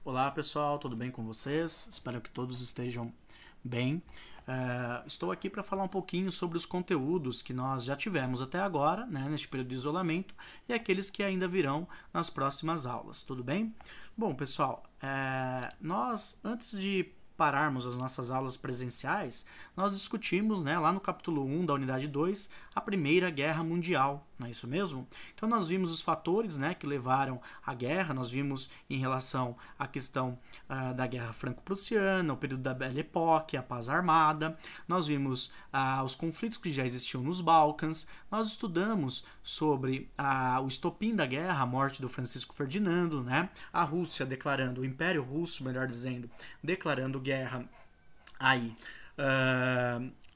Olá pessoal, tudo bem com vocês? Espero que todos estejam bem. Estou aqui para falar um pouquinho sobre os conteúdos que nós já tivemos até agora, né, neste período de isolamento, e aqueles que ainda virão nas próximas aulas, tudo bem? Bom pessoal, nós antes de pararmos as nossas aulas presenciais, nós discutimos, né, lá no capítulo 1 da unidade 2, a Primeira Guerra Mundial, não é isso mesmo? Então nós vimos os fatores, né, que levaram à guerra, nós vimos em relação à questão da Guerra Franco-Prussiana, o período da Belle Époque, a paz armada, nós vimos os conflitos que já existiam nos Balcãs, nós estudamos sobre o estopim da guerra, a morte do Francisco Ferdinando, né, a Rússia declarando, o Império Russo, melhor dizendo, declarando guerra aí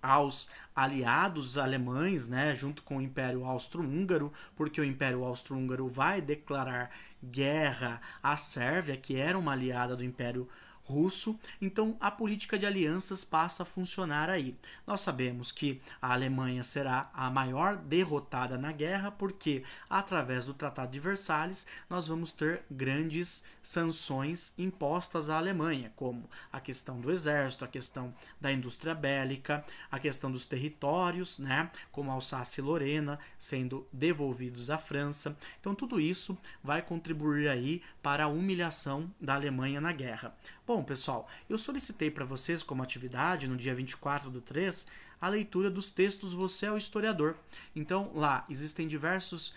aos aliados alemães, né, junto com o Império Austro-Húngaro, porque o Império Austro-Húngaro vai declarar guerra à Sérvia, que era uma aliada do Império Russo. Então a política de alianças passa a funcionar aí. Nós sabemos que a Alemanha será a maior derrotada na guerra, porque através do Tratado de Versalhes nós vamos ter grandes sanções impostas à Alemanha, como a questão do exército, a questão da indústria bélica, a questão dos territórios, né, como Alsácia e Lorena sendo devolvidos à França. Então tudo isso vai contribuir aí para a humilhação da Alemanha na guerra. Bom, pessoal, eu solicitei para vocês como atividade, no dia 24/3, a leitura dos textos Você é o Historiador. Então, lá existem diversas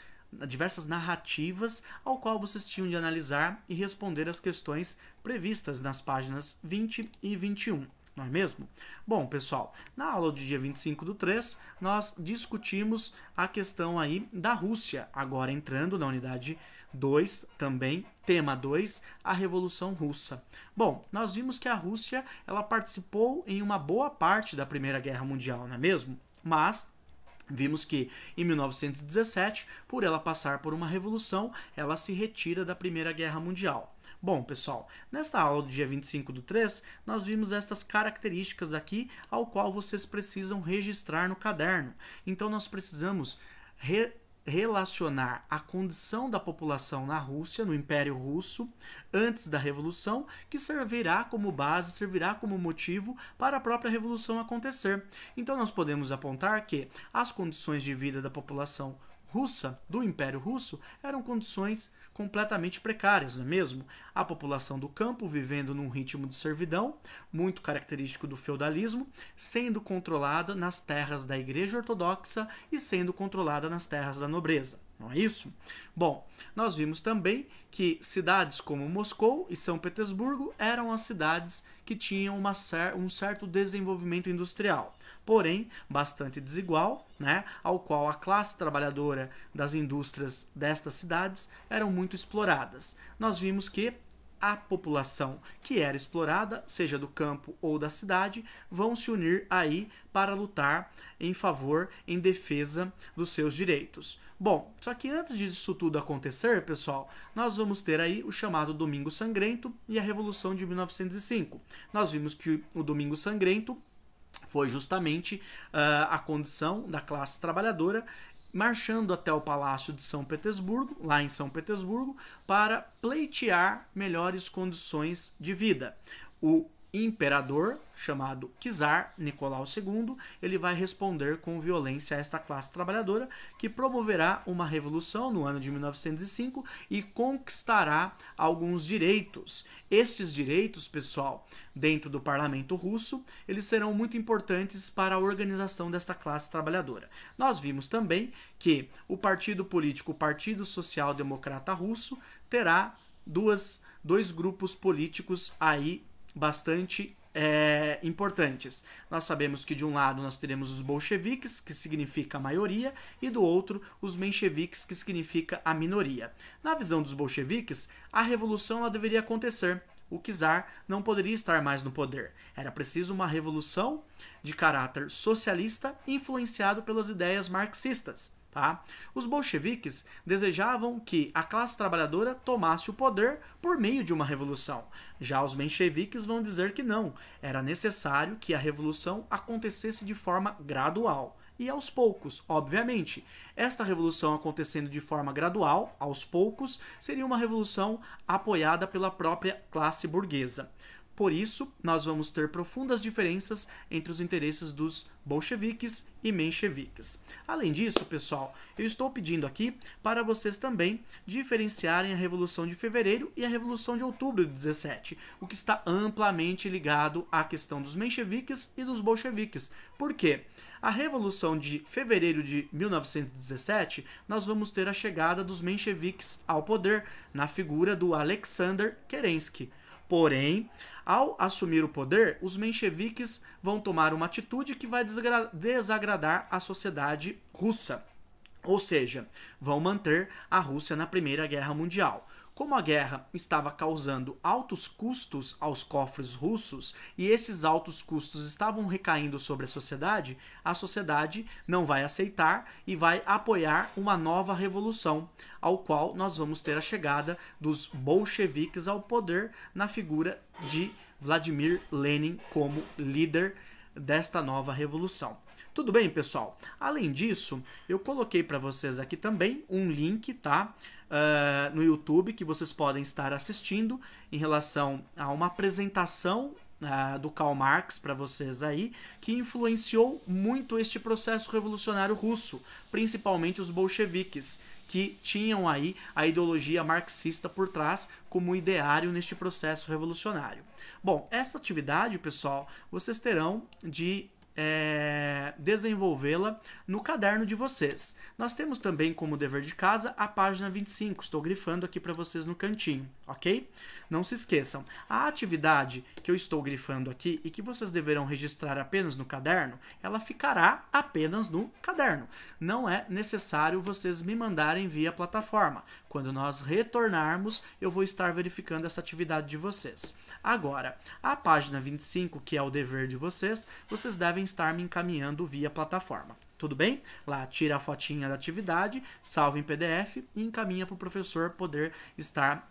narrativas ao qual vocês tinham de analisar e responder as questões previstas nas páginas 20 e 21. Não é mesmo? Bom, pessoal, na aula do dia 25/3, nós discutimos a questão aí da Rússia, agora entrando na unidade 2, também, tema 2, a Revolução Russa. Bom, nós vimos que a Rússia, ela participou em uma boa parte da Primeira Guerra Mundial, não é mesmo? Mas vimos que em 1917, por ela passar por uma revolução, ela se retira da Primeira Guerra Mundial. Bom, pessoal, nesta aula do dia 25/3, nós vimos estas características aqui, ao qual vocês precisam registrar no caderno. Então, nós precisamos relacionar a condição da população na Rússia, no Império Russo, antes da Revolução, que servirá como base, servirá como motivo para a própria Revolução acontecer. Então, nós podemos apontar que as condições de vida da população russa, do Império Russo, eram condições completamente precárias, não é mesmo? A população do campo vivendo num ritmo de servidão, muito característico do feudalismo, sendo controlada nas terras da Igreja Ortodoxa e sendo controlada nas terras da nobreza. Não é isso? Bom, nós vimos também que cidades como Moscou e São Petersburgo eram as cidades que tinham um certo desenvolvimento industrial, porém bastante desigual, né, ao qual a classe trabalhadora das indústrias destas cidades eram muito exploradas. Nós vimos que a população que era explorada, seja do campo ou da cidade, vão se unir aí para lutar em favor, em defesa dos seus direitos. Bom, só que antes disso tudo acontecer, pessoal, nós vamos ter aí o chamado Domingo Sangrento e a Revolução de 1905. Nós vimos que o Domingo Sangrento foi justamente a condição da classe trabalhadora marchando até o Palácio de São Petersburgo, lá em São Petersburgo, para pleitear melhores condições de vida. O imperador, chamado Czar Nicolau II, ele vai responder com violência a esta classe trabalhadora, que promoverá uma revolução no ano de 1905 e conquistará alguns direitos. Estes direitos, pessoal, dentro do parlamento russo, eles serão muito importantes para a organização desta classe trabalhadora. Nós vimos também que o partido político, o Partido Social Democrata Russo, terá dois grupos políticos aí bastante importantes. Nós sabemos que de um lado nós teremos os bolcheviques, que significa a maioria, e do outro os mencheviques, que significa a minoria. Na visão dos bolcheviques, a revolução ela deveria acontecer. O czar não poderia estar mais no poder. Era preciso uma revolução de caráter socialista influenciado pelas ideias marxistas. Tá? Os bolcheviques desejavam que a classe trabalhadora tomasse o poder por meio de uma revolução. Já os mencheviques vão dizer que não, era necessário que a revolução acontecesse de forma gradual. e aos poucos, obviamente. Esta revolução acontecendo de forma gradual, aos poucos, seria uma revolução apoiada pela própria classe burguesa. Por isso, nós vamos ter profundas diferenças entre os interesses dos bolcheviques e mencheviques. Além disso, pessoal, eu estou pedindo aqui para vocês também diferenciarem a Revolução de Fevereiro e a Revolução de Outubro de 17, o que está amplamente ligado à questão dos mencheviques e dos bolcheviques. Por quê? A Revolução de Fevereiro de 1917, nós vamos ter a chegada dos mencheviques ao poder, na figura do Alexander Kerensky. Porém, ao assumir o poder, os mencheviques vão tomar uma atitude que vai desagradar a sociedade russa. Ou seja, vão manter a Rússia na Primeira Guerra Mundial. Como a guerra estava causando altos custos aos cofres russos e esses altos custos estavam recaindo sobre a sociedade não vai aceitar e vai apoiar uma nova revolução, ao qual nós vamos ter a chegada dos bolcheviques ao poder na figura de Vladimir Lenin como líder desta nova revolução. Tudo bem, pessoal? Além disso, eu coloquei para vocês aqui também um link, tá? No YouTube que vocês podem estar assistindo em relação a uma apresentação do Karl Marx para vocês aí, que influenciou muito este processo revolucionário russo, principalmente os bolcheviques, que tinham aí a ideologia marxista por trás como ideário neste processo revolucionário. Bom, essa atividade, pessoal, vocês terão de desenvolvê-la no caderno de vocês. Nós temos também como dever de casa a página 25, estou grifando aqui para vocês no cantinho, ok? Não se esqueçam, a atividade que eu estou grifando aqui e que vocês deverão registrar apenas no caderno, ela ficará apenas no caderno. Não é necessário vocês me mandarem via plataforma. Quando nós retornarmos, eu vou estar verificando essa atividade de vocês. Agora, a página 25, que é o dever de vocês, vocês devem estar me encaminhando via plataforma. Tudo bem? Lá tira a fotinha da atividade, salva em PDF e encaminha para o professor poder estar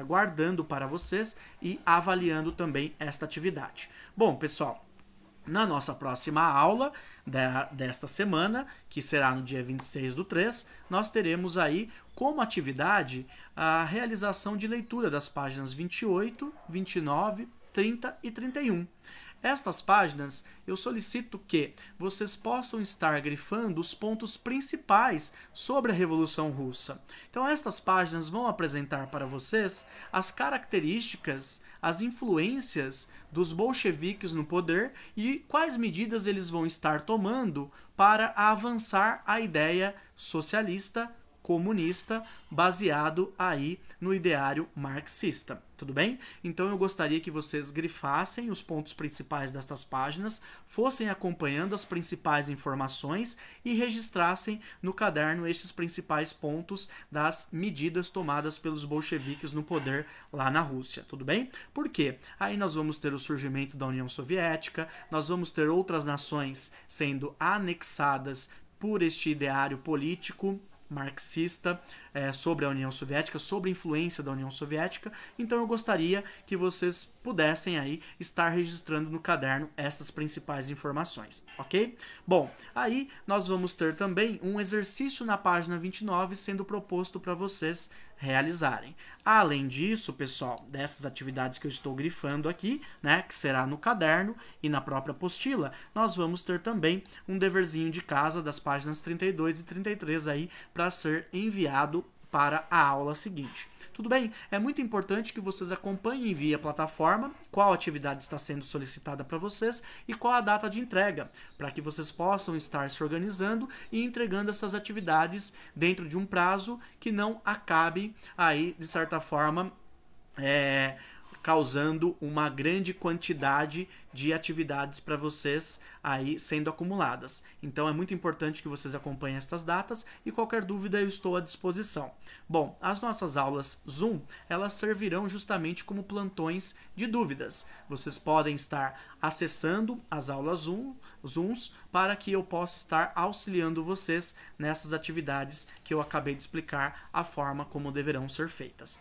guardando para vocês e avaliando também esta atividade. Bom, pessoal, na nossa próxima aula desta semana, que será no dia 26/3, nós teremos aí como atividade a realização de leitura das páginas 28, 29, 30 e 31. Estas páginas, eu solicito que vocês possam estar grifando os pontos principais sobre a Revolução Russa. Então, estas páginas vão apresentar para vocês as características, as influências dos bolcheviques no poder e quais medidas eles vão estar tomando para avançar a ideia socialista, comunista, baseado aí no ideário marxista. Tudo bem? Então eu gostaria que vocês grifassem os pontos principais destas páginas, fossem acompanhando as principais informações e registrassem no caderno estes principais pontos das medidas tomadas pelos bolcheviques no poder lá na Rússia. Tudo bem? Por quê? Aí nós vamos ter o surgimento da União Soviética, nós vamos ter outras nações sendo anexadas por este ideário político marxista sobre a União Soviética, sobre a influência da União Soviética. Então eu gostaria que vocês pudessem aí estar registrando no caderno essas principais informações, ok? Bom, aí nós vamos ter também um exercício na página 29 sendo proposto para vocês realizarem. Além disso, pessoal, dessas atividades que eu estou grifando aqui, né, que será no caderno e na própria apostila, nós vamos ter também um deverzinho de casa das páginas 32 e 33 aí para ser enviado para a aula seguinte. Tudo bem? É muito importante que vocês acompanhem via plataforma qual atividade está sendo solicitada para vocês e qual a data de entrega, para que vocês possam estar se organizando e entregando essas atividades dentro de um prazo que não acabe aí, de certa forma, causando uma grande quantidade de atividades para vocês aí sendo acumuladas. Então é muito importante que vocês acompanhem estas datas e qualquer dúvida eu estou à disposição. Bom, as nossas aulas Zoom, elas servirão justamente como plantões de dúvidas. Vocês podem estar acessando as aulas Zooms para que eu possa estar auxiliando vocês nessas atividades que eu acabei de explicar a forma como deverão ser feitas.